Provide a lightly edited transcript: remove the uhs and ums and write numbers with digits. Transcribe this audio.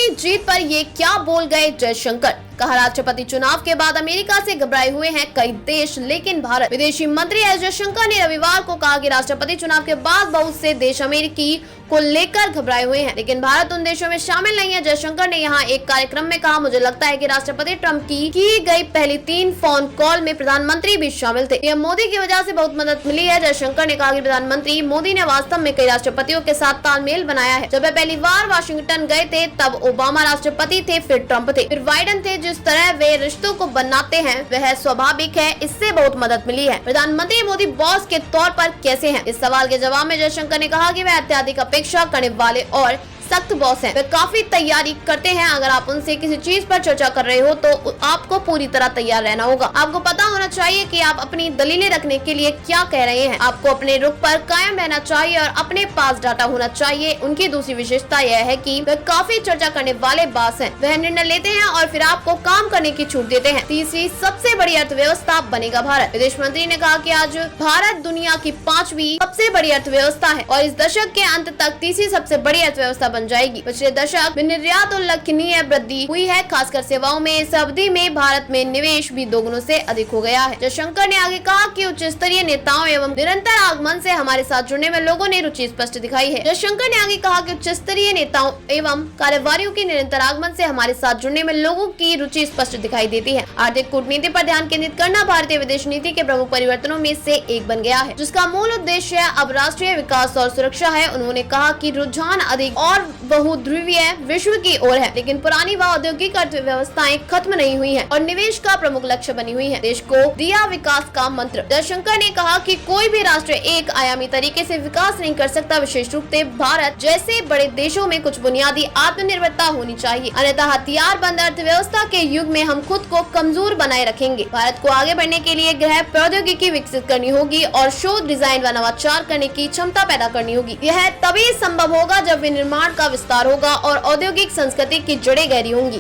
की जीत पर ये क्या बोल गए जयशंकर। कहा, राष्ट्रपति चुनाव के बाद अमेरिका से घबराए हुए हैं कई देश, लेकिन भारत। विदेशी मंत्री एस जयशंकर ने रविवार को कहा कि राष्ट्रपति चुनाव के बाद बहुत से देश अमेरिकी को लेकर घबराए हुए हैं, लेकिन भारत उन देशों में शामिल नहीं है। जयशंकर ने यहाँ एक कार्यक्रम में कहा, मुझे लगता है कि राष्ट्रपति ट्रंप की गई पहली 3 फोन कॉल में प्रधानमंत्री भी शामिल थे। यह मोदी की वजह से बहुत मदद मिली है। जयशंकर ने कहा कि प्रधानमंत्री मोदी ने वास्तव में कई राष्ट्रपतियों के साथ तालमेल बनाया है। जब वे पहली बार वाशिंगटन गए थे तब ओबामा राष्ट्रपति थे, फिर ट्रंप थे, फिर बाइडेन थे। जिस तरह वे रिश्तों को बनाते हैं वह स्वाभाविक है, इससे बहुत मदद मिली है। प्रधानमंत्री मोदी बॉस के तौर पर कैसे हैं? इस सवाल के जवाब में जयशंकर ने कहा कि वह अत्यधिक अपेक्षा करने वाले और सख्त बॉस हैं। वे काफी तैयारी करते हैं। अगर आप उनसे किसी चीज पर चर्चा कर रहे हो तो आपको पूरी तरह तैयार रहना होगा। आपको पता होना चाहिए कि आप अपनी दलीलें रखने के लिए क्या कह रहे हैं। आपको अपने रुख पर कायम रहना चाहिए और अपने पास डाटा होना चाहिए। उनकी दूसरी विशेषता यह है कि वे काफी चर्चा करने वाले बॉस हैं। वह निर्णय लेते हैं और फिर आपको काम करने की छूट देते हैं। तीसरी सबसे बड़ी अर्थव्यवस्था बनेगा भारत। विदेश मंत्री ने कहा कि आज भारत दुनिया की 5वीं सबसे बड़ी अर्थव्यवस्था है और इस दशक के अंत तक तीसरी सबसे बड़ी अर्थव्यवस्था बन जाएगी। पिछले दशक में निर्यात उल्लेखनीय वृद्धि हुई है, खासकर सेवाओं में। इस अवधि में भारत में निवेश भी दोगुनों से अधिक हो गया है। जयशंकर ने आगे कहा कि उच्च स्तरीय नेताओं एवं निरंतर आगमन से हमारे साथ जुड़ने में लोगों ने रुचि स्पष्ट दिखाई है। जयशंकर ने आगे कहा कि उच्च स्तरीय नेताओं एवं कार्यवाहियों की निरंतर आगमन से हमारे साथ जुड़ने में लोगों की रुचि स्पष्ट दिखाई देती है। आर्थिक कूटनीति पर ध्यान केंद्रित करना भारतीय विदेश नीति के प्रमुख परिवर्तनों में से एक बन गया है, जिसका मूल उद्देश्य अब राष्ट्रीय विकास और सुरक्षा है। उन्होंने कहा कि रुझान अधिक और बहुध्रुवीय विश्व की ओर है, लेकिन पुरानी व औद्योगिक अर्थव्यवस्थाएं खत्म नहीं हुई हैं और निवेश का प्रमुख लक्ष्य बनी हुई है। देश को दिया विकास का मंत्र। जयशंकर ने कहा कि कोई भी राष्ट्र एक आयामी तरीके से विकास नहीं कर सकता। विशेष रूप से भारत जैसे बड़े देशों में कुछ बुनियादी आत्मनिर्भरता होनी चाहिए, अन्यथा हथियार बंद अर्थव्यवस्था के युग में हम खुद को कमजोर बनाए रखेंगे। भारत को आगे बढ़ने के लिए गृह प्रौद्योगिकी विकसित करनी होगी और शोध, डिजाइन व नवाचार करने की क्षमता पैदा करनी होगी। यह तभी संभव होगा जब विनिर्माण का विस्तार होगा और औद्योगिक संस्कृति की जड़ें गहरी होंगी।